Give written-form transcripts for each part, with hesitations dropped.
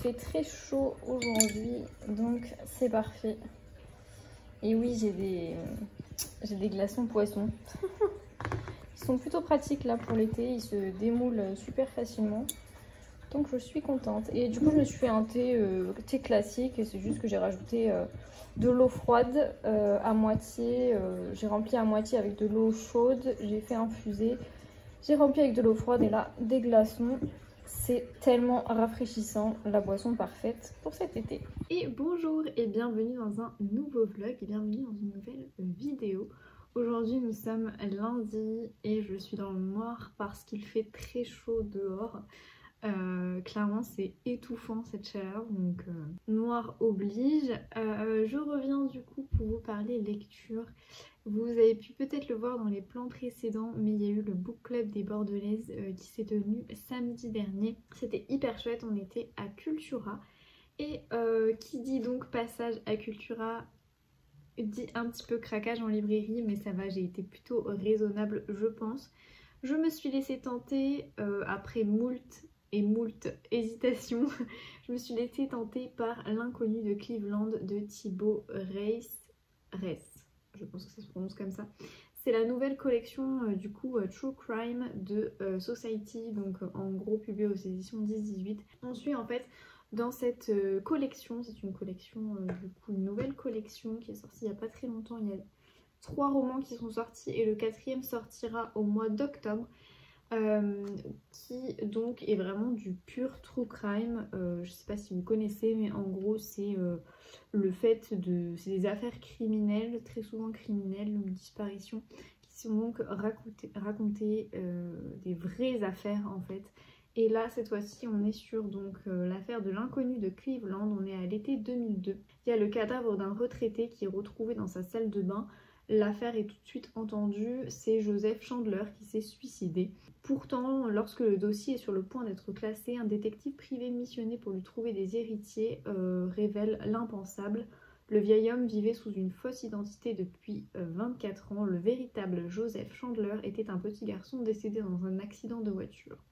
fait très chaud aujourd'hui, donc c'est parfait. Et oui, j'ai des glaçons poissons. Ils sont plutôt pratiques là pour l'été, ils se démoulent super facilement. Donc je suis contente. Et du coup je me suis fait un thé classique, et c'est juste que j'ai rajouté de l'eau froide à moitié. J'ai rempli à moitié avec de l'eau chaude, j'ai fait infuser. J'ai rempli avec de l'eau froide et là des glaçons. C'est tellement rafraîchissant, la boisson parfaite pour cet été. Et bonjour et bienvenue dans un nouveau vlog et bienvenue dans une nouvelle vidéo. Aujourd'hui nous sommes lundi et je suis dans le noir parce qu'il fait très chaud dehors. Clairement c'est étouffant cette chaleur, donc noir oblige. Je reviens du coup pour vous parler lecture. Vous avez pu peut-être le voir dans les plans précédents, mais il y a eu le book club des Bordelaises qui s'est tenu samedi dernier. C'était hyper chouette, on était à Cultura. Et qui dit donc passage à Cultura dit un petit peu craquage en librairie, mais ça va, j'ai été plutôt raisonnable je pense. Je me suis laissée tenter après moult hésitations. Je me suis laissée tenter par L'inconnu de Cleveland de Thibaut Reiss. Je pense que ça se prononce comme ça. C'est la nouvelle collection du coup True Crime de Society, donc en gros publié aux éditions 10-18. On suit en fait dans cette collection, c'est une collection, du coup une nouvelle collection qui est sortie il n'y a pas très longtemps. Il y a 3 romans qui sont sortis et le 4e sortira au mois d'octobre. Qui donc est vraiment du pur true crime. Je sais pas si vous connaissez, mais en gros c'est le fait de... c'est des affaires criminelles, très souvent criminelles, une disparition, qui sont donc racontées des vraies affaires en fait. Et là cette fois-ci on est sur donc l'affaire de l'inconnu de Cleveland, on est à l'été 2002. Il y a le cadavre d'un retraité qui est retrouvé dans sa salle de bain. L'affaire est tout de suite entendue, c'est Joseph Chandler qui s'est suicidé. Pourtant, lorsque le dossier est sur le point d'être classé, un détective privé missionné pour lui trouver des héritiers révèle l'impensable. Le vieil homme vivait sous une fausse identité depuis 24 ans. Le véritable Joseph Chandler était un petit garçon décédé dans un accident de voiture.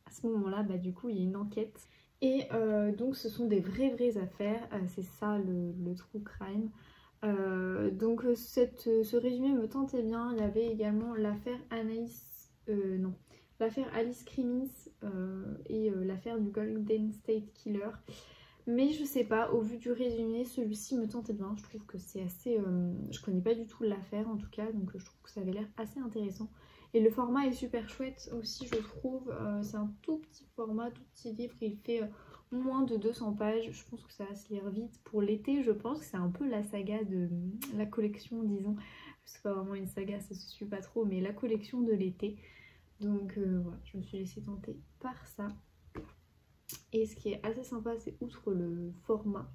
À ce moment-là, du coup, il y a une enquête. Et donc, ce sont des vraies affaires. C'est ça le true crime. Donc ce résumé me tentait bien. Il y avait également l'affaire l'affaire Alice Crimmins et l'affaire du Golden State Killer. Mais je sais pas, au vu du résumé, celui-ci me tentait bien. Je trouve que c'est assez... je connais pas du tout l'affaire en tout cas, donc je trouve que ça avait l'air assez intéressant. Et le format est super chouette aussi, je trouve. C'est un tout petit format, tout petit livre. Il fait moins de 200 pages. Je pense que ça va se lire vite. Pour l'été, je pense que c'est un peu la saga de la collection, disons. C'est pas vraiment une saga, ça se suit pas trop, mais la collection de l'été. Donc voilà, je me suis laissée tenter par ça. Et ce qui est assez sympa, c'est outre le format,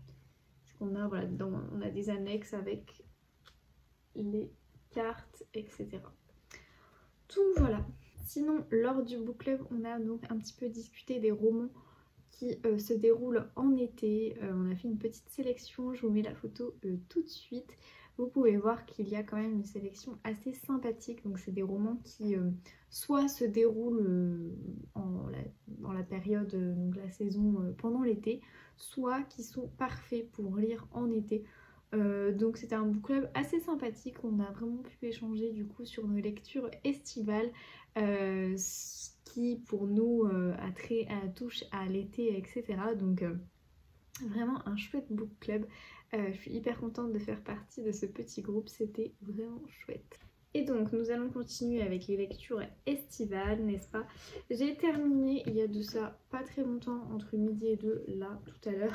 c'est qu'on a, voilà, on a des annexes avec les cartes, etc. Tout voilà. Sinon, lors du book club, on a donc un petit peu discuté des romans qui se déroulent en été. On a fait une petite sélection, je vous mets la photo tout de suite. Vous pouvez voir qu'il y a quand même une sélection assez sympathique. Donc c'est des romans qui soit se déroulent dans la période, donc la saison pendant l'été, soit qui sont parfaits pour lire en été. Donc c'était un book club assez sympathique. On a vraiment pu échanger du coup sur nos lectures estivales qui pour nous touche à l'été, etc. Donc vraiment un chouette book club. Je suis hyper contente de faire partie de ce petit groupe, c'était vraiment chouette. Et donc nous allons continuer avec les lectures estivales, n'est-ce pas? J'ai terminé il y a de ça pas très longtemps, entre midi et 2, là tout à l'heure.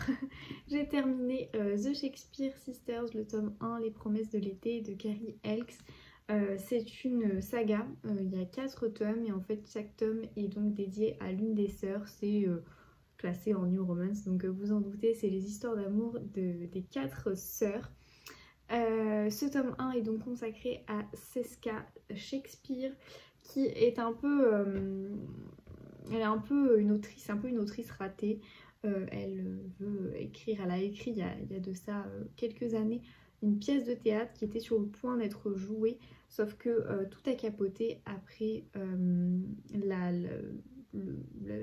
J'ai terminé The Shakespeare Sisters, le tome 1, Les promesses de l'été de Carrie Elks. C'est une saga, il y a 4 tomes et en fait chaque tome est donc dédié à l'une des sœurs. C'est classé en New Romance, donc vous en doutez, c'est les histoires d'amour des 4 sœurs. Ce tome 1 est donc consacré à Seska Shakespeare, qui est un peu elle est un peu une autrice ratée. Elle veut écrire, elle a écrit il y a de ça quelques années une pièce de théâtre qui était sur le point d'être jouée, sauf que tout a capoté après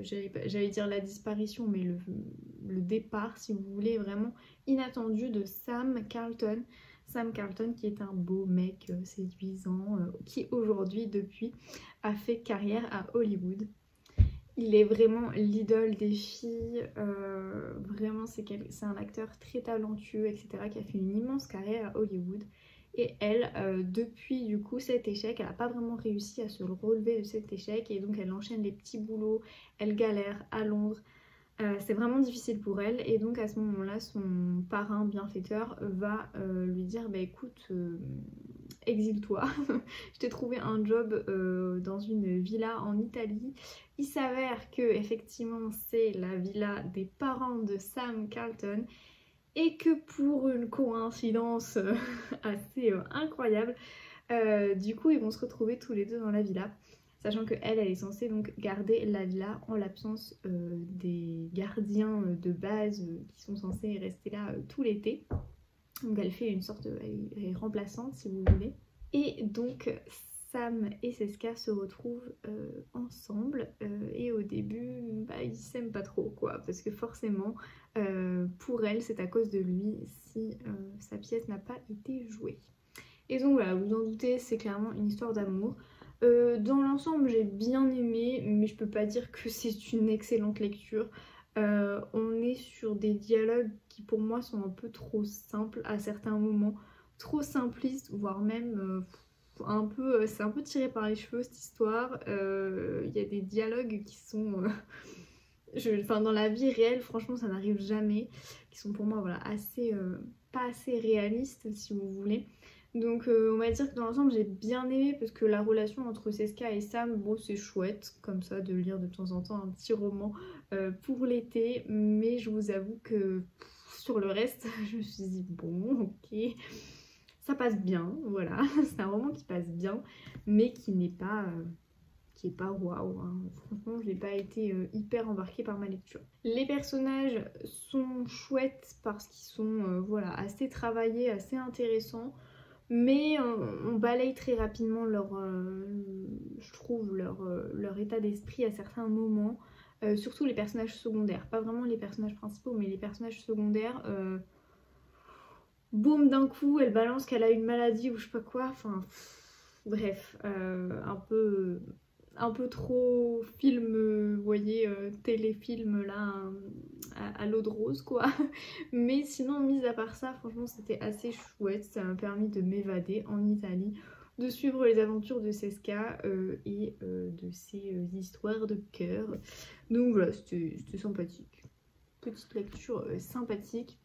j'allais dire la disparition, mais le départ, si vous voulez, vraiment inattendu de Sam Carlton. Sam Carlton qui est un beau mec séduisant qui aujourd'hui depuis a fait carrière à Hollywood. Il est vraiment l'idole des filles, vraiment c'est un acteur très talentueux, etc. qui a fait une immense carrière à Hollywood. Et elle, depuis du coup cet échec, elle n'a pas vraiment réussi à se relever de cet échec et donc elle enchaîne les petits boulots, elle galère à Londres. C'est vraiment difficile pour elle et donc à ce moment-là, son parrain bienfaiteur va lui dire bah écoute, exile-toi, je t'ai trouvé un job dans une villa en Italie. Il s'avère que effectivement c'est la villa des parents de Sam Carlton et que pour une coïncidence assez incroyable, du coup ils vont se retrouver tous les deux dans la villa. Sachant qu'elle est censée donc garder la villa en l'absence des gardiens de base qui sont censés rester là tout l'été. Donc elle fait une sorte, elle est remplaçante si vous voulez. Et donc Sam et Seska se retrouvent ensemble et au début bah, ils s'aiment pas trop quoi. Parce que forcément pour elle c'est à cause de lui si sa pièce n'a pas été jouée. Et donc voilà, vous en doutez, c'est clairement une histoire d'amour. Dans l'ensemble j'ai bien aimé mais je peux pas dire que c'est une excellente lecture. On est sur des dialogues qui pour moi sont un peu trop simples à certains moments, trop simplistes voire même c'est un peu tiré par les cheveux cette histoire. Il y a des dialogues qui sont enfin dans la vie réelle franchement ça n'arrive jamais, qui sont pour moi voilà assez pas assez réalistes si vous voulez. Donc on va dire que dans l'ensemble j'ai bien aimé parce que la relation entre Seska et Sam, bon c'est chouette comme ça de lire de temps en temps un petit roman pour l'été, mais je vous avoue que sur le reste je me suis dit bon ok ça passe bien, voilà, c'est un roman qui passe bien mais qui n'est pas waouh, hein. Franchement je n'ai pas été hyper embarquée par ma lecture. Les personnages sont chouettes parce qu'ils sont voilà, assez travaillés, assez intéressants. Mais on balaye très rapidement je trouve leur état d'esprit à certains moments. Surtout les personnages secondaires. Pas vraiment les personnages principaux, mais les personnages secondaires. Boum, d'un coup, elle balance qu'elle a une maladie ou je sais pas quoi. Enfin, bref, un peu trop film, vous voyez, téléfilm là, à l'eau de rose quoi. Mais sinon, mis à part ça, franchement c'était assez chouette. Ça m'a permis de m'évader en Italie, de suivre les aventures de Seska et de ses histoires de cœur. Donc voilà, c'était sympathique. Petite lecture sympathique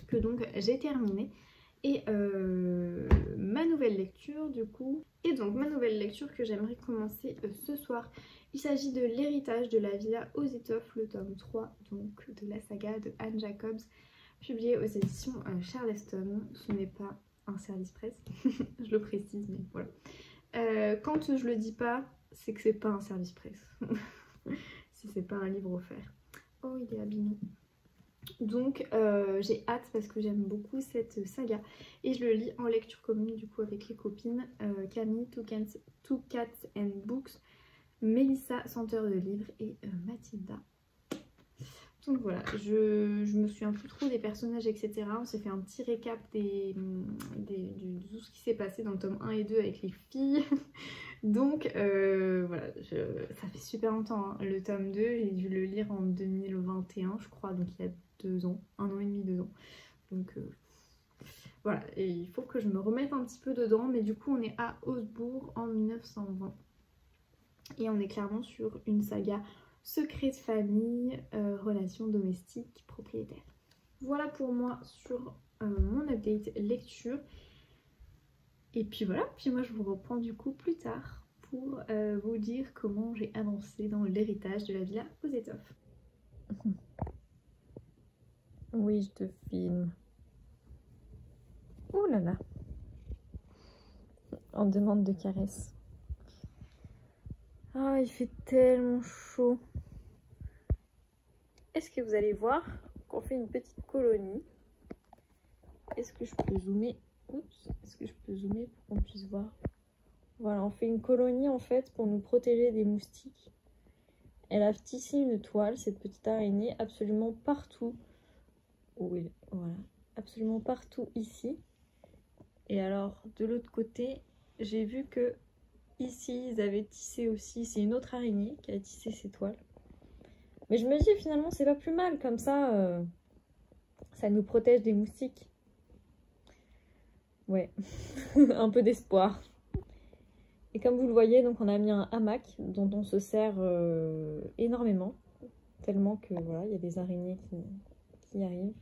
que donc j'ai terminée. Et ma nouvelle lecture du coup, et donc ma nouvelle lecture que j'aimerais commencer ce soir, il s'agit de L'héritage de la villa aux étoffes, le tome 3 donc de la saga de Anne Jacobs, publié aux éditions Charleston. Ce n'est pas un service presse, je le précise, mais voilà. Quand je le dis pas, c'est que c'est pas un service presse, si c'est pas un livre offert. Oh il est abîmé. Donc j'ai hâte parce que j'aime beaucoup cette saga et je le lis en lecture commune du coup avec les copines Camille, Two Cats and Books, Mélissa, Senteur de livres et Mathilda. Donc voilà, je me souviens plus trop des personnages etc. On s'est fait un petit récap de tout ce qui s'est passé dans le tome 1 et 2 avec les filles. Donc voilà, ça fait super longtemps hein. Le tome 2 j'ai dû le lire en 2021 je crois, donc il y a 2 ans, 1 an et demi, 2 ans. Donc voilà, et il faut que je me remette un petit peu dedans, mais du coup on est à Augsbourg en 1920. Et on est clairement sur une saga secret de famille, relations domestiques, propriétaires. Voilà pour moi sur mon update lecture. Et puis voilà, puis moi je vous reprends du coup plus tard pour vous dire comment j'ai avancé dans l'héritage de la villa aux étoffes. Oui, je te filme. Oh là là. En demande de caresses. Ah, il fait tellement chaud. Est-ce que vous allez voir qu'on fait une petite colonie? Est-ce que je peux zoomer? Oups, est-ce que je peux zoomer pour qu'on puisse voir? Voilà, on fait une colonie en fait pour nous protéger des moustiques. Elle a tissé une toile, cette petite araignée, absolument partout. Oui, voilà, absolument partout ici. Et alors, de l'autre côté, j'ai vu que ici, ils avaient tissé aussi. C'est une autre araignée qui a tissé ces toiles. Mais je me dis, finalement, c'est pas plus mal. Comme ça, ça nous protège des moustiques. Ouais, un peu d'espoir. Et comme vous le voyez, donc on a mis un hamac dont on se sert énormément. Tellement que voilà, il y a des araignées qui arrivent.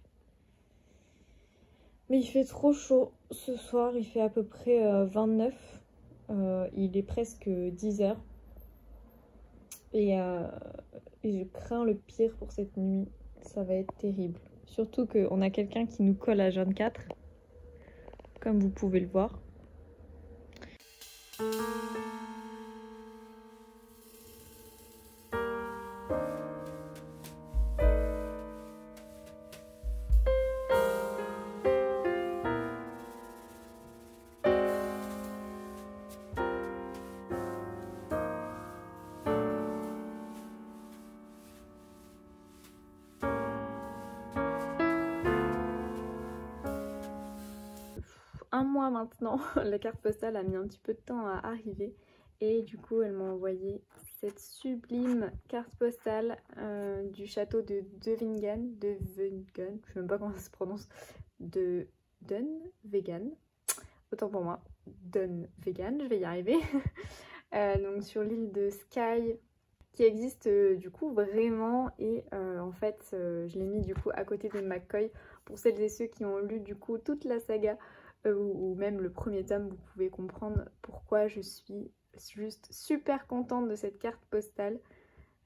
Mais il fait trop chaud ce soir, il fait à peu près 29. Il est presque 10 h. Et je crains le pire pour cette nuit. Ça va être terrible. Surtout qu'on a quelqu'un qui nous colle à Jeanne 4. Comme vous pouvez le voir. Un mois maintenant, la carte postale a mis un petit peu de temps à arriver et du coup elle m'a envoyé cette sublime carte postale du château de Devingan, je sais même pas comment ça se prononce, de Dunvegan, autant pour moi, Dunvegan, je vais y arriver. Donc sur l'île de Skye qui existe du coup vraiment et en fait je l'ai mis du coup à côté de McCoy pour celles et ceux qui ont lu du coup toute la saga. Ou même le premier tome, vous pouvez comprendre pourquoi je suis juste super contente de cette carte postale.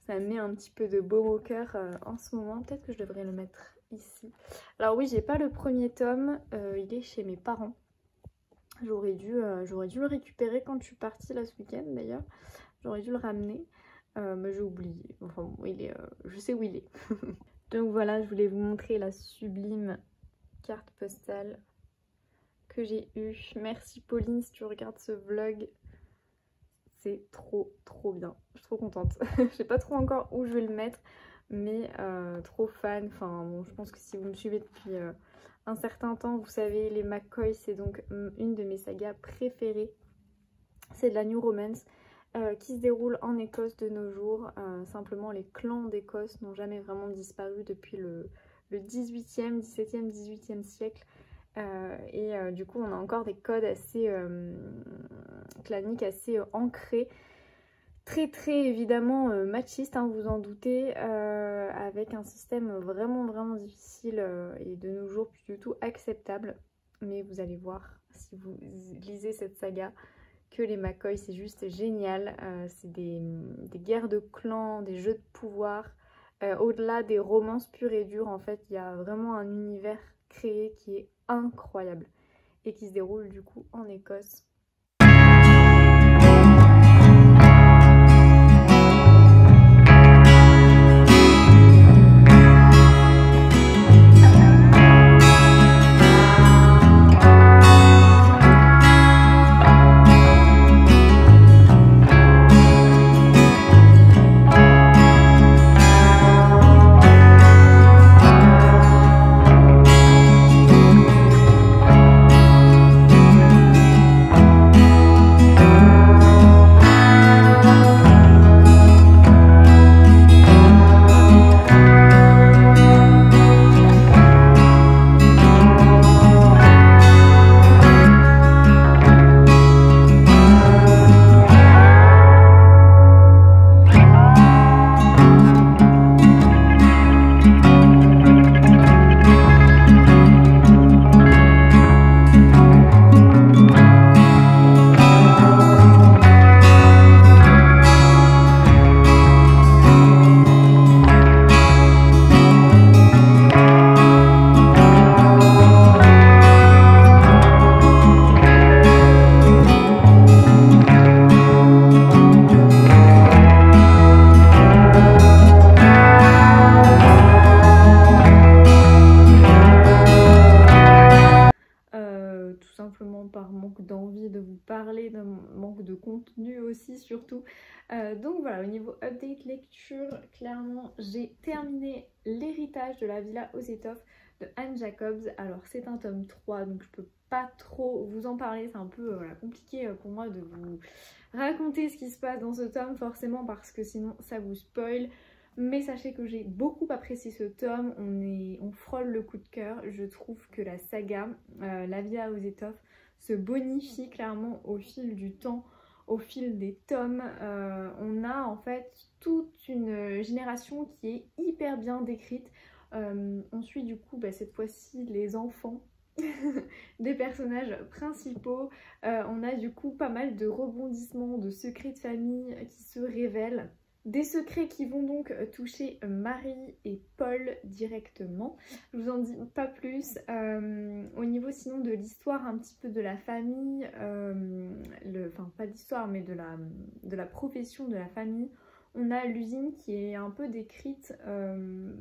Ça me met un petit peu de baume au cœur en ce moment. Peut-être que je devrais le mettre ici. Alors oui, j'ai pas le premier tome, il est chez mes parents. J'aurais dû le récupérer quand je suis partie là ce week-end d'ailleurs. J'aurais dû le ramener, mais j'ai oublié. Enfin bon, je sais où il est. Donc voilà, je voulais vous montrer la sublime carte postale que j'ai eu. Merci Pauline si tu regardes ce vlog. C'est trop bien. Je suis trop contente. Je sais pas trop encore où je vais le mettre, mais trop fan. Enfin bon, je pense que si vous me suivez depuis un certain temps, vous savez, les McCoy, c'est donc une de mes sagas préférées. C'est de la New Romance qui se déroule en Écosse de nos jours. Simplement, les clans d'Écosse n'ont jamais vraiment disparu depuis le 18e, 17e, 18e siècle. Du coup on a encore des codes assez claniques, assez ancrés, très évidemment machistes, hein, vous en doutez, avec un système vraiment difficile et de nos jours plus du tout acceptable. Mais vous allez voir si vous lisez cette saga que les McCoy c'est juste génial. C'est des guerres de clans, des jeux de pouvoir, au-delà des romances pures et dures. En fait il y a vraiment un univers créé qui est incroyable et qui se déroule du coup en Écosse. manque de contenu aussi surtout. Donc voilà, au niveau update lecture, clairement j'ai terminé L'héritage de la villa aux étoffes de Anne Jacobs. Alors c'est un tome 3 donc je peux pas trop vous en parler, c'est un peu voilà, compliqué pour moi de vous raconter ce qui se passe dans ce tome forcément parce que sinon ça vous spoil. Mais sachez que j'ai beaucoup apprécié ce tome, on frôle le coup de cœur. Je trouve que la saga, La villa aux étoffes, se bonifie clairement au fil du temps, au fil des tomes. On a en fait toute une génération qui est hyper bien décrite. On suit du coup cette fois-ci les enfants des personnages principaux. On a du coup pas mal de rebondissements, de secrets de famille qui se révèlent. Des secrets qui vont donc toucher Marie et Paul directement. Je vous en dis pas plus. Au niveau sinon de l'histoire un petit peu de la famille, enfin pas d'histoire mais de la profession de la famille, on a l'usine qui est un peu décrite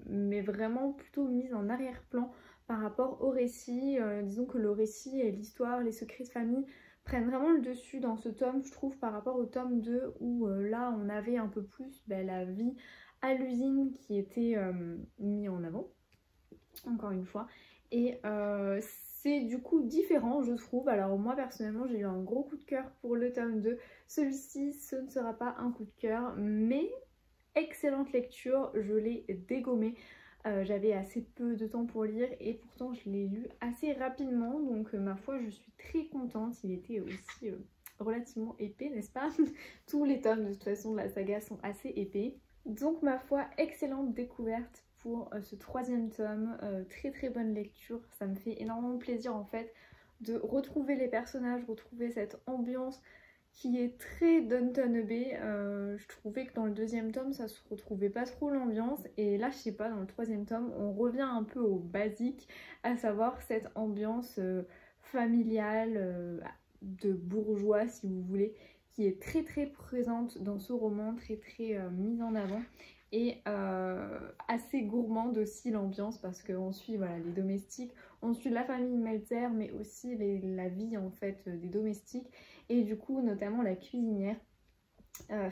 mais vraiment plutôt mise en arrière-plan par rapport au récit. Disons que le récit et l'histoire, les secrets de famille prennent vraiment le dessus dans ce tome, je trouve, par rapport au tome 2 où là on avait un peu plus la vie à l'usine qui était mis en avant, encore une fois. Et c'est du coup différent, je trouve. Alors moi personnellement j'ai eu un gros coup de cœur pour le tome 2. Celui-ci ce ne sera pas un coup de cœur, mais excellente lecture, je l'ai dégommé. J'avais assez peu de temps pour lire et pourtant je l'ai lu assez rapidement, donc ma foi je suis très contente. Il était aussi relativement épais, n'est-ce pas? Tous les tomes de toute façon de la saga sont assez épais, donc ma foi excellente découverte pour ce 3e tome. Très très bonne lecture, ça me fait énormément plaisir en fait de retrouver les personnages, retrouver cette ambiance qui est très Downton Abbey. Je trouvais que dans le 2e tome ça se retrouvait pas trop l'ambiance, et là je sais pas, dans le 3e tome on revient un peu au basique, à savoir cette ambiance familiale, de bourgeois si vous voulez, qui est très très présente dans ce roman, très très mise en avant, et assez gourmande aussi l'ambiance parce qu'on suit voilà, les domestiques, on suit la famille Meltzer mais aussi la vie en fait des domestiques, et du coup notamment la cuisinière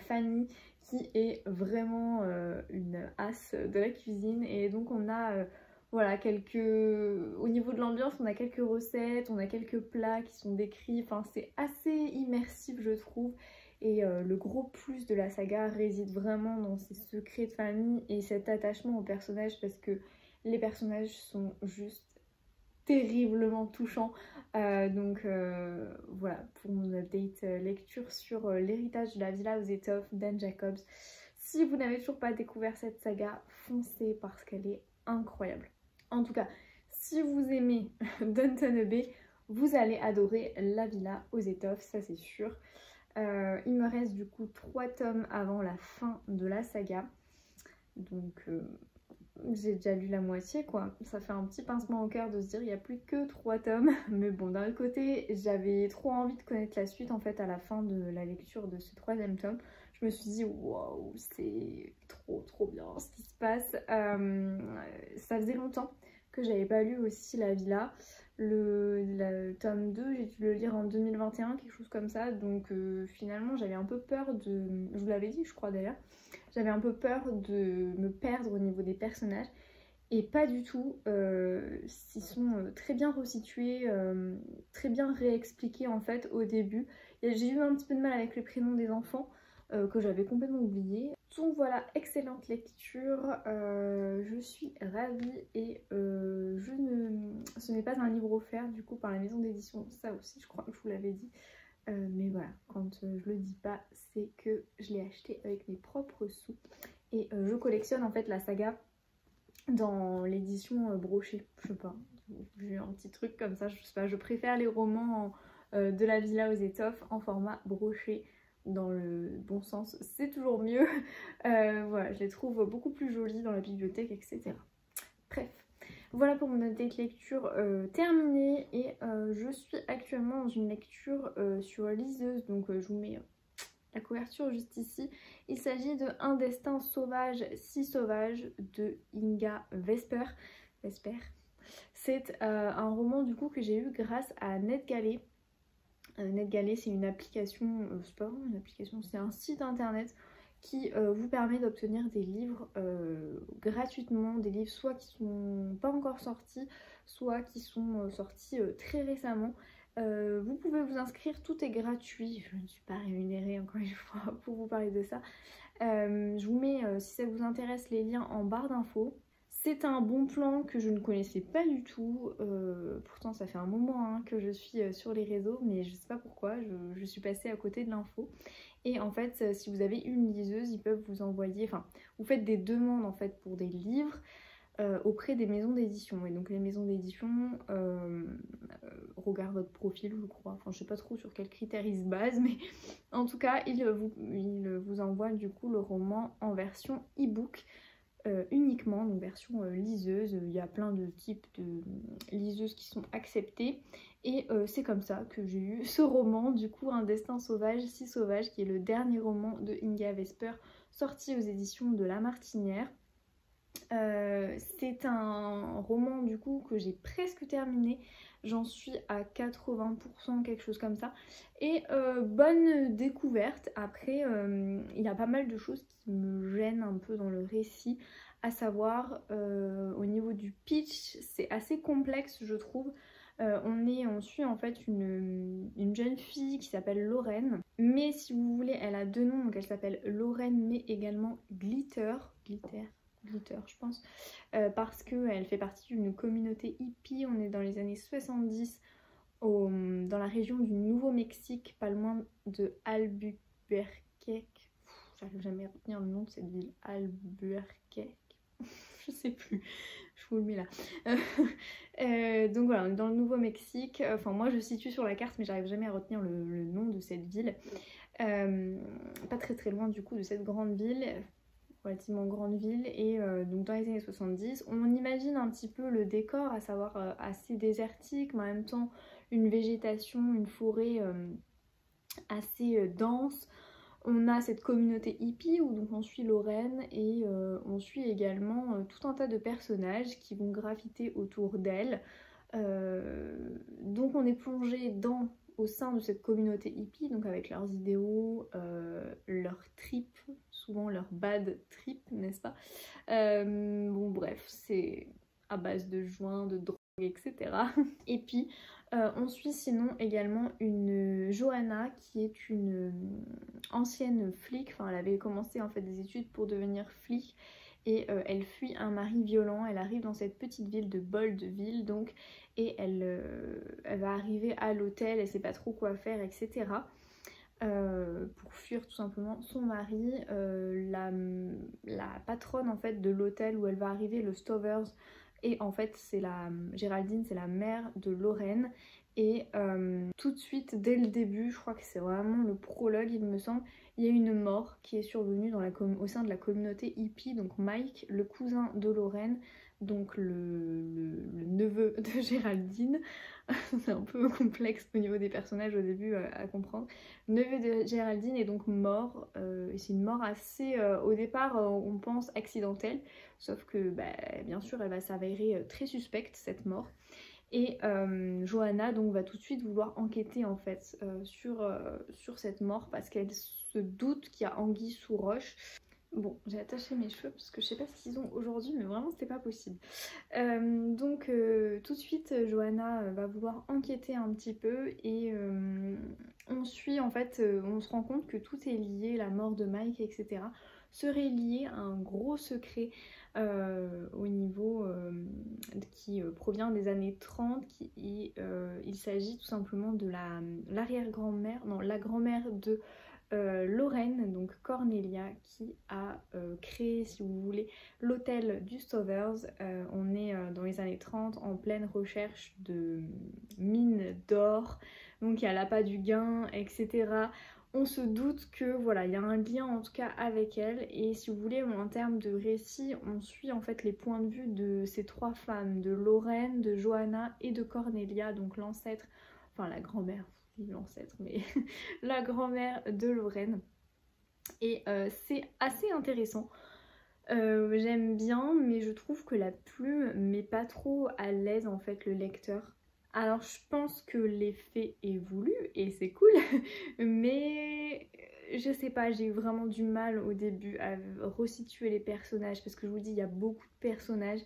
Fanny qui est vraiment une as de la cuisine. Et donc on a voilà au niveau de l'ambiance on a quelques recettes, on a quelques plats qui sont décrits, enfin c'est assez immersif je trouve. Et le gros plus de la saga réside vraiment dans ces secrets de famille et cet attachement aux personnages, parce que les personnages sont juste terriblement touchants. Donc voilà pour mon update lecture sur L'héritage de la villa aux étoffes d'Anne Jacobs. Si vous n'avez toujours pas découvert cette saga, foncez parce qu'elle est incroyable. En tout cas, si vous aimez Downton Abbey, vous allez adorer La villa aux étoffes, ça c'est sûr. Il me reste du coup 3 tomes avant la fin de la saga, donc j'ai déjà lu la moitié quoi. Ça fait un petit pincement au cœur de se dire il n'y a plus que 3 tomes, mais bon, d'un autre côté j'avais trop envie de connaître la suite en fait à la fin de la lecture de ce 3e tome. Je me suis dit waouh, c'est trop bien ce qui se passe. Ça faisait longtemps que j'avais pas lu aussi La villa. Le tome 2 j'ai dû le lire en 2021, quelque chose comme ça, donc finalement j'avais un peu peur je vous l'avais dit je crois d'ailleurs, j'avais un peu peur de me perdre au niveau des personnages, et pas du tout. Ils sont très bien resitués, très bien réexpliqués en fait au début. J'ai eu un petit peu de mal avec les prénoms des enfants que j'avais complètement oublié. Donc voilà, excellente lecture, je suis ravie, et ce n'est pas un livre offert du coup par la maison d'édition, ça aussi je crois que je vous l'avais dit. Mais voilà, quand je le dis pas, c'est que je l'ai acheté avec mes propres sous. Et je collectionne en fait la saga dans l'édition brochée. Je sais pas, j'ai eu un petit truc comme ça, je sais pas, je préfère les romans de la villa aux étoffes en format broché. Dans le bon sens, c'est toujours mieux. Voilà, je les trouve beaucoup plus jolies dans la bibliothèque, etc. Bref. Voilà pour mon update lecture terminée, et je suis actuellement dans une lecture sur Liseuse, donc je vous mets la couverture juste ici. Il s'agit de Un destin sauvage, si sauvage de Inga Vesper. C'est un roman du coup que j'ai eu grâce à NetGalley. NetGalley, c'est une application, c'est pas vraiment une application, c'est un site internet qui vous permet d'obtenir des livres gratuitement, des livres soit qui sont pas encore sortis, soit qui sont sortis très récemment. Vous pouvez vous inscrire, tout est gratuit, je ne suis pas rémunérée encore une fois pour vous parler de ça. Je vous mets, si ça vous intéresse, les liens en barre d'infos. C'est un bon plan que je ne connaissais pas du tout, pourtant ça fait un moment hein, que je suis sur les réseaux, mais je sais pas pourquoi, je suis passée à côté de l'info. Et en fait, si vous avez une liseuse, ils peuvent vous envoyer, enfin, vous faites des demandes en fait pour des livres auprès des maisons d'édition. Et donc les maisons d'édition regardent votre profil, je crois, enfin je sais pas trop sur quels critères ils se basent, mais en tout cas, ils vous envoient du coup le roman en version e-book. Uniquement, donc version liseuse. Il y a plein de types de liseuses qui sont acceptées et c'est comme ça que j'ai eu ce roman, du coup Un destin sauvage, si sauvage, qui est le dernier roman de Inga Vesper sorti aux éditions de La Martinière. C'est un roman du coup que j'ai presque terminé, j'en suis à 80%, quelque chose comme ça, et bonne découverte. Après il y a pas mal de choses qui me gênent un peu dans le récit, à savoir au niveau du pitch, c'est assez complexe je trouve. On suit en fait une jeune fille qui s'appelle Lorraine, mais si vous voulez elle a deux noms, donc elle s'appelle Lorraine mais également Glitter je pense, parce qu'elle fait partie d'une communauté hippie. On est dans les années 70 dans la région du Nouveau-Mexique, pas loin de Albuquerque. J'arrive jamais à retenir le nom de cette ville. Albuquerque. Je sais plus. Je vous le mets là. Donc voilà, on est dans le Nouveau-Mexique. Enfin moi je situe sur la carte mais j'arrive jamais à retenir le nom de cette ville. Pas très loin du coup de cette grande ville. Relativement grande ville, et donc dans les années 70 on imagine un petit peu le décor, à savoir assez désertique mais en même temps une végétation, une forêt assez dense. On a cette communauté hippie où donc on suit Lorraine et on suit également tout un tas de personnages qui vont graviter autour d'elle. Donc on est plongé au sein de cette communauté hippie, donc avec leurs idéaux, leurs tripes, souvent leurs bad trip, n'est-ce pas? Bon bref, c'est à base de joints, de drogue, etc. Et puis on suit sinon également une Johanna qui est une ancienne flic, enfin elle avait commencé en fait des études pour devenir flic, et elle fuit un mari violent. Elle arrive dans cette petite ville de Boldville donc, et elle va arriver à l'hôtel, elle sait pas trop quoi faire, etc. Pour fuir tout simplement son mari. La patronne en fait de l'hôtel où elle va arriver, le Stovers, et en fait c'est Géraldine, c'est la mère de Lorraine. Et tout de suite dès le début, je crois que c'est vraiment le prologue il me semble, il y a une mort qui est survenue au sein de la communauté hippie. Donc Mike, le cousin de Lorraine, donc le neveu de Géraldine, c'est un peu complexe au niveau des personnages au début à comprendre. Le neveu de Géraldine est donc mort, et c'est une mort assez, au départ on pense accidentelle, sauf que bah, bien sûr elle va s'avérer très suspecte cette mort. Et Johanna donc va tout de suite vouloir enquêter en fait sur cette mort, parce qu'elle se doute qu'il y a anguille sous roche. Bon, j'ai attaché mes cheveux parce que je sais pas ce qu'ils ont aujourd'hui, mais vraiment c'était pas possible. Donc tout de suite Johanna va vouloir enquêter un petit peu, et on suit en fait, on se rend compte que tout est lié, la mort de Mike, etc. serait lié à un gros secret au niveau qui provient des années 30, il s'agit tout simplement de l'arrière-grand-mère, non, la grand-mère de Lorraine, donc Cornelia, qui a créé, si vous voulez, l'hôtel du Stovers. On est dans les années 30 en pleine recherche de mines d'or, donc il y a l'appât du gain, etc. On se doute que voilà, il y a un lien en tout cas avec elle, et si vous voulez, en termes de récit, on suit en fait les points de vue de ces trois femmes, de Lorraine, de Johanna et de Cornelia, donc l'ancêtre, enfin la grand-mère, l'ancêtre, mais la grand-mère de Lorraine. Et c'est assez intéressant. J'aime bien, mais je trouve que la plume met pas trop à l'aise en fait le lecteur. Alors je pense que l'effet est voulu et c'est cool, mais je sais pas, j'ai eu vraiment du mal au début à resituer les personnages parce que je vous dis il y a beaucoup de personnages.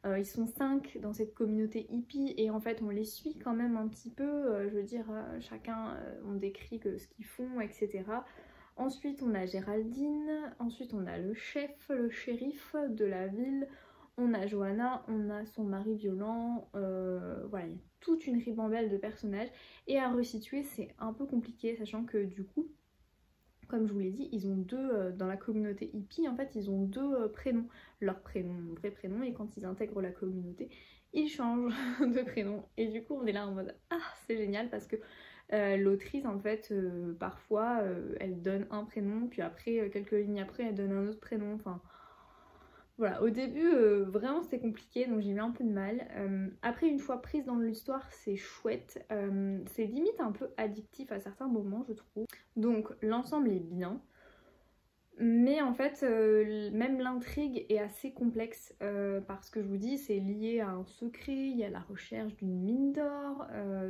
Ils sont 5 dans cette communauté hippie et en fait on les suit quand même un petit peu, je veux dire chacun on décrit ce qu'ils font, etc. Ensuite on a Géraldine, ensuite on a le chef, le shérif de la ville, on a Johanna, on a son mari violent, voilà, il y a toute une ribambelle de personnages et à resituer c'est un peu compliqué sachant que du coup, comme je vous l'ai dit, ils ont deux, dans la communauté hippie en fait ils ont deux prénoms, leur prénom, vrai prénom, et quand ils intègrent la communauté, ils changent de prénom et du coup on est là en mode ah c'est génial parce que l'autrice en fait parfois elle donne un prénom puis après quelques lignes après elle donne un autre prénom, enfin voilà, au début vraiment c'était compliqué donc j'ai eu un peu de mal. Après une fois prise dans l'histoire c'est chouette, c'est limite un peu addictif à certains moments je trouve. Donc l'ensemble est bien. Mais en fait, même l'intrigue est assez complexe parce que je vous dis, c'est lié à un secret, il y a la recherche d'une mine d'or.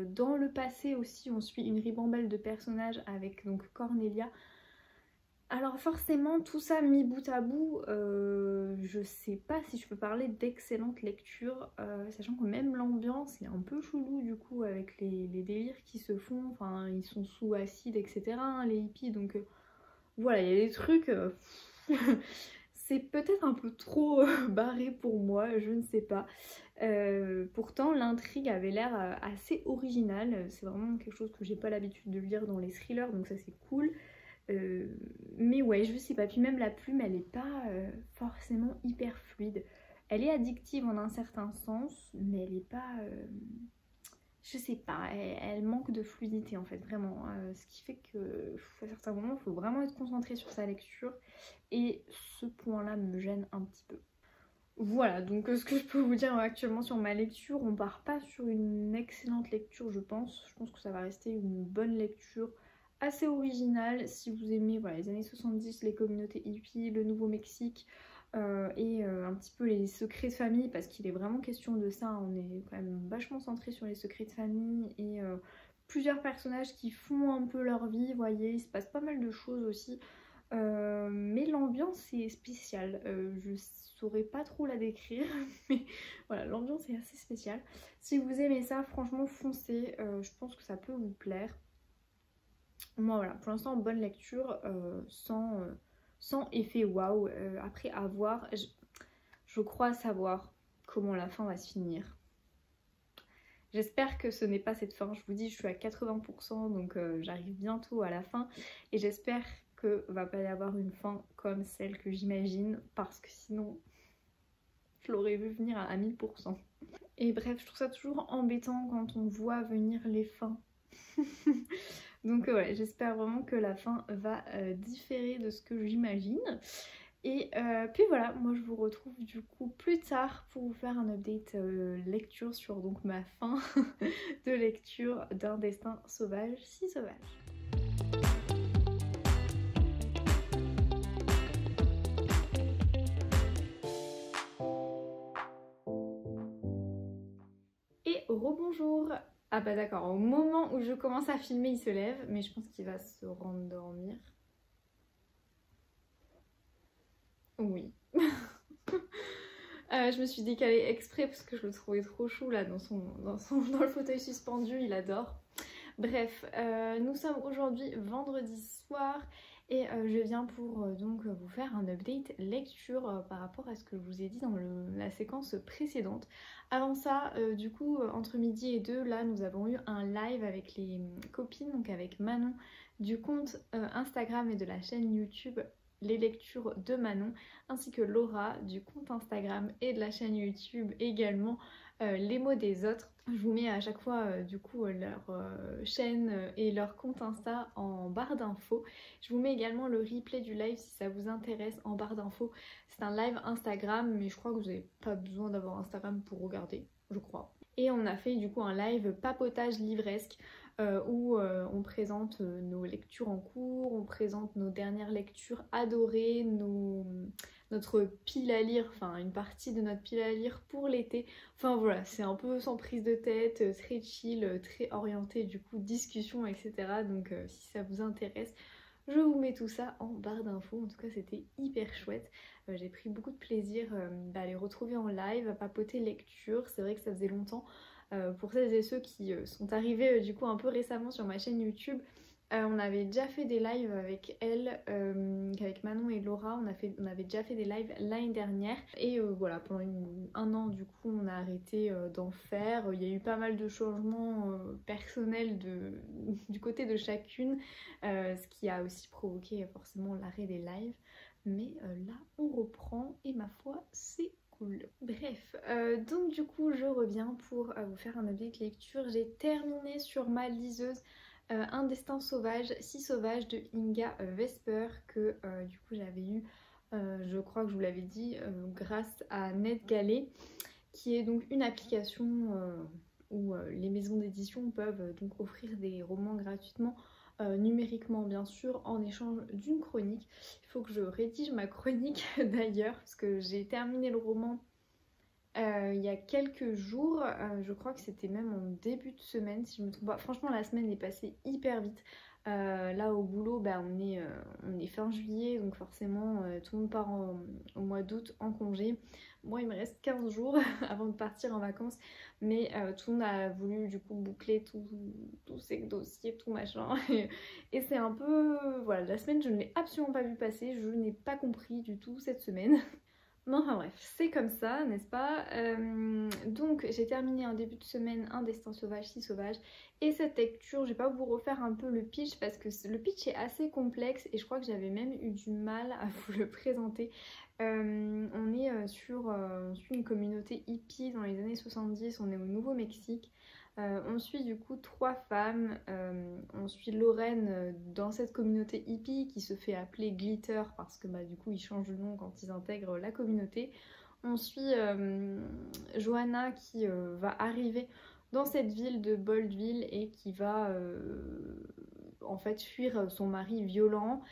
Dans le passé aussi, on suit une ribambelle de personnages avec donc Cornelia. Alors forcément, tout ça mis bout à bout, je sais pas si je peux parler d'excellente lecture, sachant que même l'ambiance est un peu chelou du coup avec les délires qui se font, enfin ils sont sous acide etc. hein, les hippies donc... voilà, il y a des trucs, c'est peut-être un peu trop barré pour moi, je ne sais pas. Pourtant, l'intrigue avait l'air assez originale, c'est vraiment quelque chose que j'ai pas l'habitude de lire dans les thrillers, donc ça c'est cool. Mais ouais, je sais pas, puis même la plume, elle est pas forcément hyper fluide. Elle est addictive en un certain sens, mais elle est pas... je sais pas, elle manque de fluidité en fait, vraiment. Ce qui fait que à certains moments, il faut vraiment être concentré sur sa lecture. Et ce point-là me gêne un petit peu. Voilà, donc ce que je peux vous dire actuellement sur ma lecture, on part pas sur une excellente lecture je pense. Je pense que ça va rester une bonne lecture, assez originale. Si vous aimez voilà, les années 70, les communautés hippies, le Nouveau-Mexique, et un petit peu les secrets de famille parce qu'il est vraiment question de ça, on est quand même vachement centré sur les secrets de famille et plusieurs personnages qui font un peu leur vie, vous voyez, il se passe pas mal de choses aussi. Mais l'ambiance est spéciale, je saurais pas trop la décrire mais voilà, l'ambiance est assez spéciale. Si vous aimez ça, franchement foncez, je pense que ça peut vous plaire. Moi voilà, pour l'instant bonne lecture, sans effet waouh. Après à voir, je crois savoir comment la fin va se finir. J'espère que ce n'est pas cette fin, je vous dis je suis à 80% donc j'arrive bientôt à la fin et j'espère que va pas y avoir une fin comme celle que j'imagine parce que sinon je l'aurais vu venir à 1000%. Et bref, je trouve ça toujours embêtant quand on voit venir les fins. Donc ouais, j'espère vraiment que la fin va différer de ce que j'imagine. Et puis voilà, moi je vous retrouve du coup plus tard pour vous faire un update lecture sur donc ma fin de lecture d'Un destin sauvage, si sauvage. Et rebonjour. Ah bah d'accord, au moment où je commence à filmer il se lève, mais je pense qu'il va se rendormir. Oui. Je me suis décalée exprès parce que je le trouvais trop chou là dans le fauteuil suspendu, il adore. Bref, nous sommes aujourd'hui vendredi soir et je viens pour donc vous faire un update lecture par rapport à ce que je vous ai dit dans la séquence précédente. Avant ça, du coup, entre midi et 2, là, nous avons eu un live avec les copines, donc avec Manon du compte Instagram et de la chaîne YouTube Les Lectures de Manon, ainsi que Laura du compte Instagram et de la chaîne YouTube également Les Mots des Autres. Je vous mets à chaque fois du coup leur chaîne et leur compte Insta en barre d'infos. Je vous mets également le replay du live si ça vous intéresse en barre d'infos. C'est un live Instagram mais je crois que vous n'avez pas besoin d'avoir Instagram pour regarder, je crois. Et on a fait du coup un live papotage livresque. où on présente nos lectures en cours, on présente nos dernières lectures adorées, notre pile à lire, enfin une partie de notre pile à lire pour l'été. Enfin voilà, c'est un peu sans prise de tête, très chill, très orienté du coup discussion, etc. Donc si ça vous intéresse, je vous mets tout ça en barre d'infos. En tout cas, c'était hyper chouette. J'ai pris beaucoup de plaisir à les retrouver en live, à papoter lecture. C'est vrai que ça faisait longtemps. Pour celles et ceux qui sont arrivés du coup un peu récemment sur ma chaîne YouTube, on avait déjà fait des lives avec elle, avec Manon et Laura. On avait déjà fait des lives l'année dernière. Et voilà, pendant un an du coup on a arrêté d'en faire. Il y a eu pas mal de changements personnels du côté de chacune, ce qui a aussi provoqué forcément l'arrêt des lives. Mais là on reprend et ma foi c'est cool. Bref, donc du coup je reviens pour vous faire un update lecture. J'ai terminé sur ma liseuse Un destin sauvage, si sauvage de Inga Vesper que du coup j'avais eu, je crois que je vous l'avais dit, grâce à NetGalley, qui est donc une application où les maisons d'édition peuvent donc offrir des romans gratuitement, numériquement bien sûr, en échange d'une chronique. Il faut que je rédige ma chronique d'ailleurs, parce que j'ai terminé le roman il y a quelques jours, je crois que c'était même en début de semaine si je me trompe pas. Franchement la semaine est passée hyper vite. Là au boulot on est fin juillet, donc forcément tout le monde part au mois d'août en congé. Moi il me reste 15 jours avant de partir en vacances, mais tout le monde a voulu du coup boucler tous ces dossiers, tout machin. Et c'est un peu... Voilà, la semaine je ne l'ai absolument pas vu passer, je n'ai pas compris du tout cette semaine. Non, enfin bref, c'est comme ça, n'est-ce pas? Donc j'ai terminé en début de semaine Un destin sauvage, si sauvage. Et cette lecture, je vais pas vous refaire un peu le pitch parce que le pitch est assez complexe et je crois que j'avais même eu du mal à vous le présenter. On est on suit une communauté hippie dans les années 70, on est au Nouveau-Mexique. On suit du coup 3 femmes. On suit Lorraine dans cette communauté hippie qui se fait appeler Glitter parce que du coup ils changent de nom quand ils intègrent la communauté. On suit Johanna qui va arriver dans cette ville de Boldville et qui va en fait fuir son mari violent.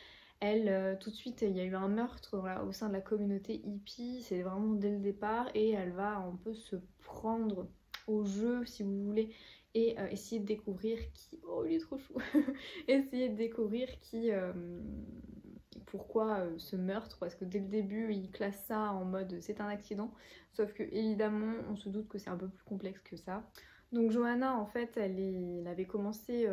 Elle, tout de suite, il y a eu un meurtre voilà, au sein de la communauté hippie, c'est vraiment dès le départ, et elle va un peu se prendre au jeu, si vous voulez, et essayer de découvrir qui... Oh, il est trop chou. Essayer de découvrir pourquoi ce meurtre, parce que dès le début, il classe ça en mode c'est un accident, sauf que évidemment, on se doute que c'est un peu plus complexe que ça. Donc Johanna, en fait, elle avait commencé...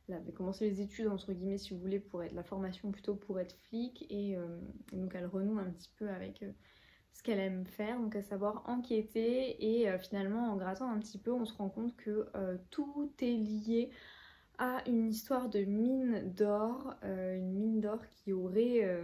Elle avait commencé les études, entre guillemets, si vous voulez, pour être la formation plutôt pour être flic. Et donc elle renoue un petit peu avec ce qu'elle aime faire, donc à savoir enquêter. Et finalement, en grattant un petit peu, on se rend compte que tout est lié à une histoire de mine d'or. Une mine d'or qui aurait...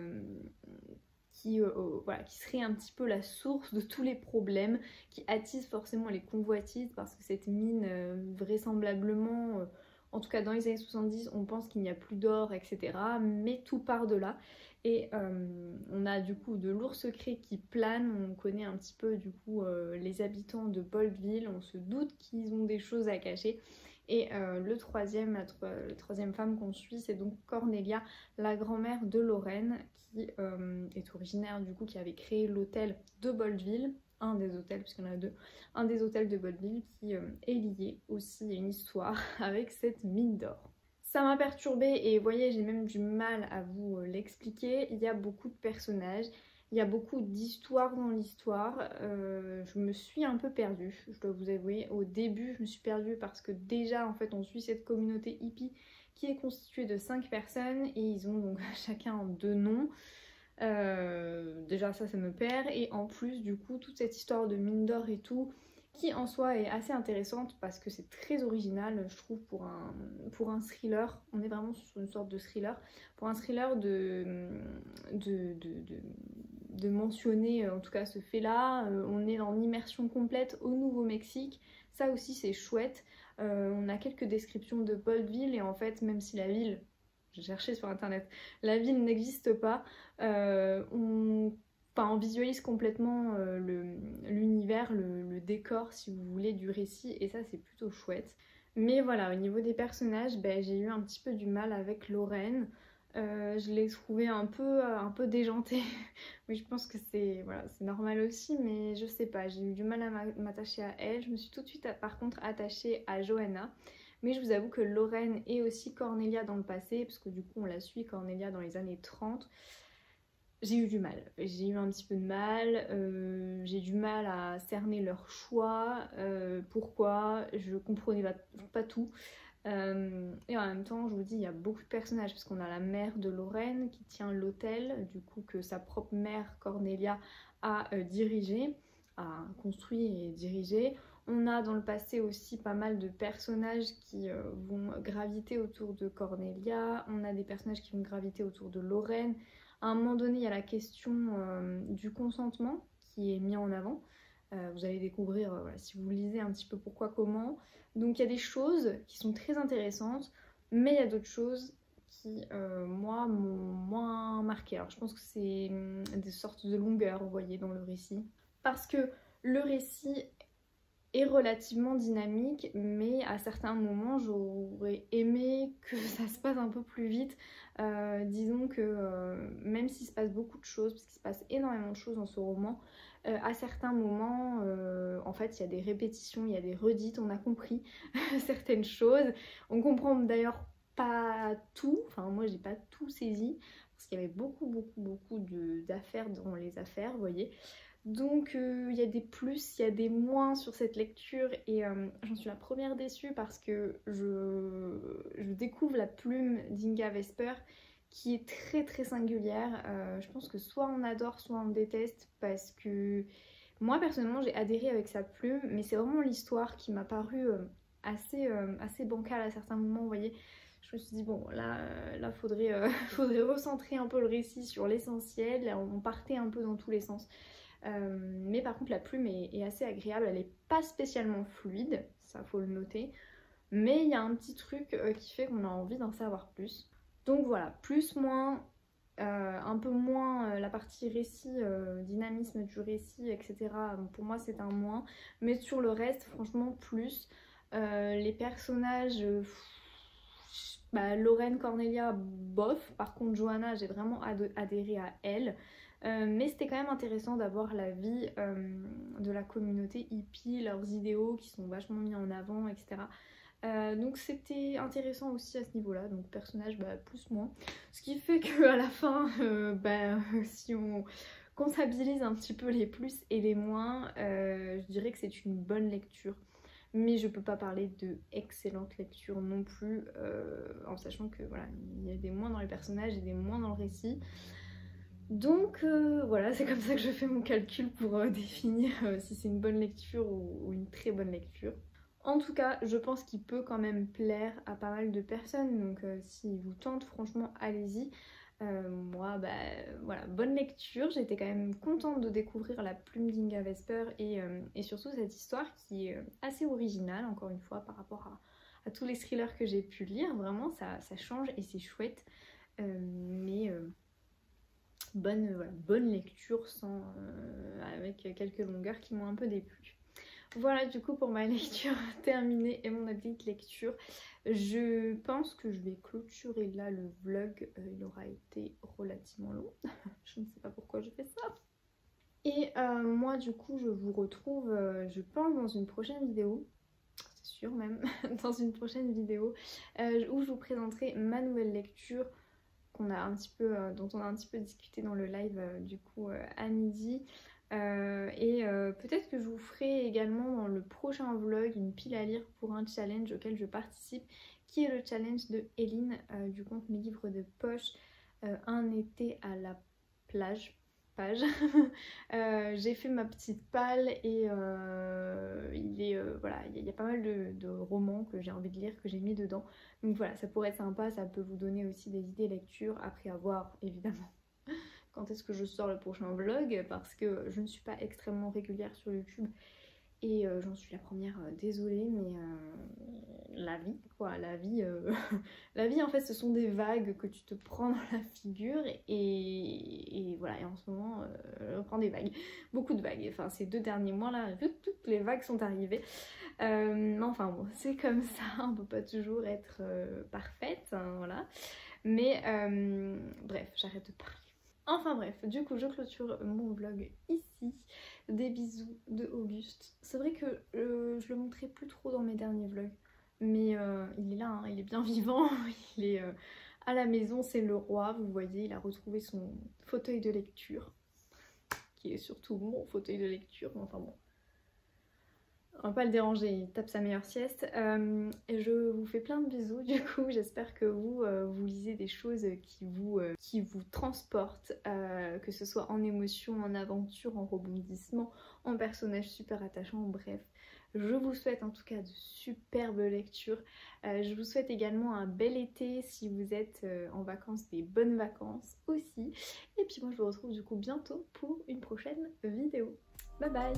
voilà, qui serait un petit peu la source de tous les problèmes, qui attise forcément les convoitises, parce que cette mine, vraisemblablement... En tout cas, dans les années 70, on pense qu'il n'y a plus d'or, etc. Mais tout part de là. Et on a du coup de lourds secrets qui planent. On connaît un petit peu du coup les habitants de Boldville. On se doute qu'ils ont des choses à cacher. Et la troisième femme qu'on suit, c'est donc Cornelia, la grand-mère de Lorraine, qui est originaire du coup, qui avait créé l'hôtel de Boldville. Un des hôtels, puisqu'il y en a 2, un des hôtels de Boldville qui est lié aussi à une histoire avec cette mine d'or. Ça m'a perturbée et vous voyez, j'ai même du mal à vous l'expliquer. Il y a beaucoup de personnages, il y a beaucoup d'histoires dans l'histoire. Je me suis un peu perdue, je dois vous avouer. Au début, je me suis perdue parce que déjà, en fait, on suit cette communauté hippie qui est constituée de 5 personnes et ils ont donc chacun 2 noms. Déjà ça me perd, et en plus du coup toute cette histoire de mine d'or et tout, qui en soi est assez intéressante parce que c'est très original je trouve pour un thriller. On est vraiment sur une sorte de thriller, pour un thriller de mentionner en tout cas ce fait là. On est en immersion complète au Nouveau-Mexique, ça aussi c'est chouette. On a quelques descriptions de Boldville et en fait même si la ville, j'ai cherché sur internet, la ville n'existe pas, on visualise complètement l'univers, le décor si vous voulez du récit, et ça c'est plutôt chouette. Mais voilà, au niveau des personnages, ben, j'ai eu un petit peu du mal avec Lorraine. Je l'ai trouvée un peu déjantée. Oui, je pense que c'est voilà, c'est normal aussi, mais je sais pas, j'ai eu du mal à m'attacher à elle. Je me suis tout de suite par contre attachée à Johanna. Mais je vous avoue que Lorraine et aussi Cornelia dans le passé, parce que du coup on la suit, Cornelia dans les années 30, j'ai eu du mal. J'ai eu un petit peu de mal, j'ai du mal à cerner leur choix, pourquoi, je comprenais pas tout. Et en même temps, je vous dis, il y a beaucoup de personnages, parce qu'on a la mère de Lorraine qui tient l'hôtel, du coup que sa propre mère, Cornelia, a dirigé, a construit et dirigé. On a dans le passé aussi pas mal de personnages qui vont graviter autour de Cornelia, on a des personnages qui vont graviter autour de Lorraine. À un moment donné, il y a la question du consentement qui est mis en avant. Vous allez découvrir, voilà, si vous lisez un petit peu pourquoi, comment. Donc il y a des choses qui sont très intéressantes, mais il y a d'autres choses qui, moi, m'ont moins marqué. Alors je pense que c'est des sortes de longueurs, vous voyez, dans le récit. Parce que le récit est relativement dynamique, mais à certains moments j'aurais aimé que ça se passe un peu plus vite. Disons que même s'il se passe beaucoup de choses, parce qu'il se passe énormément de choses dans ce roman, à certains moments en fait il y a des répétitions, il y a des redites, on a compris certaines choses. On comprend d'ailleurs pas tout, enfin moi j'ai pas tout saisi, parce qu'il y avait beaucoup d'affaires dans les affaires, vous voyez. Donc il y a des plus, il y a des moins sur cette lecture et j'en suis la première déçue parce que je découvre la plume d'Inga Vesper qui est très singulière. Je pense que soit on adore, soit on déteste parce que moi personnellement j'ai adhéré avec sa plume, mais c'est vraiment l'histoire qui m'a paru assez bancale à certains moments, vous voyez. Je me suis dit bon là faudrait, faudrait recentrer un peu le récit sur l'essentiel, on partait un peu dans tous les sens. Mais par contre la plume est assez agréable, elle est pas spécialement fluide, ça faut le noter, mais il y a un petit truc qui fait qu'on a envie d'en savoir plus. Donc voilà, plus, moins, un peu moins la partie récit, dynamisme du récit, etc. Pour moi c'est un moins, mais sur le reste franchement plus. Les personnages, bah, Lorraine, Cornelia, bof, par contre Johanna j'ai vraiment adhéré à elle. Mais c'était quand même intéressant d'avoir la vie de la communauté hippie, leurs idéaux qui sont vachement mis en avant, etc. Donc c'était intéressant aussi à ce niveau-là, donc personnage bah, plus moins. Ce qui fait qu'à la fin, si on comptabilise un petit peu les plus et les moins, je dirais que c'est une bonne lecture. Mais je peux pas parler de excellente lecture non plus, en sachant que voilà, il y a des moins dans les personnages et des moins dans le récit. Donc voilà, c'est comme ça que je fais mon calcul pour définir si c'est une bonne lecture ou une très bonne lecture. En tout cas, je pense qu'il peut quand même plaire à pas mal de personnes, donc s'il vous tente, franchement, allez-y. Moi, bah voilà, bonne lecture. J'étais quand même contente de découvrir la plume d'Inga Vesper et surtout cette histoire qui est assez originale, encore une fois, par rapport à tous les thrillers que j'ai pu lire. Vraiment, ça change et c'est chouette. Bonne lecture avec quelques longueurs qui m'ont un peu déplu. Voilà du coup pour ma lecture terminée et mon update lecture. Je pense que je vais clôturer là le vlog, il aura été relativement long. Je ne sais pas pourquoi je fais ça. Et moi du coup je vous retrouve je pense dans une prochaine vidéo. C'est sûr même, dans une prochaine vidéo où je vous présenterai ma nouvelle lecture dont on a un petit peu discuté dans le live du coup à midi. Peut-être que je vous ferai également dans le prochain vlog une pile à lire pour un challenge auquel je participe, qui est le challenge de Eline du compte Mes Livres de Poche, un été à la plage. J'ai fait ma petite palle et voilà, il y a pas mal de romans que j'ai envie de lire, que j'ai mis dedans. Donc voilà, ça pourrait être sympa, ça peut vous donner aussi des idées lecture, après avoir évidemment quand est-ce que je sors le prochain vlog, parce que je ne suis pas extrêmement régulière sur YouTube et j'en suis la première, désolée, mais la vie quoi, la vie la vie en fait ce sont des vagues que tu te prends dans la figure et voilà. voilà, et en ce moment je prends des vagues, beaucoup de vagues, enfin ces 2 derniers mois là, toutes les vagues sont arrivées. Enfin bon, c'est comme ça, on peut pas toujours être parfaite, hein, voilà. Mais bref, j'arrête de parler. Enfin bref, du coup je clôture mon vlog ici. Des bisous de Auguste. C'est vrai que je le montrais plus trop dans mes derniers vlogs, mais il est là, hein, il est bien vivant, il est à la maison, c'est le roi, vous voyez, il a retrouvé son fauteuil de lecture, qui est surtout mon fauteuil de lecture, mais enfin bon. On va pas le déranger, il tape sa meilleure sieste. Et je vous fais plein de bisous du coup, j'espère que vous, vous lisez des choses qui vous transportent, que ce soit en émotion, en aventure, en rebondissement, en personnage super attachant, bref. Je vous souhaite en tout cas de superbes lectures. Je vous souhaite également un bel été si vous êtes en vacances, des bonnes vacances aussi. Et puis moi je vous retrouve du coup bientôt pour une prochaine vidéo. Bye bye!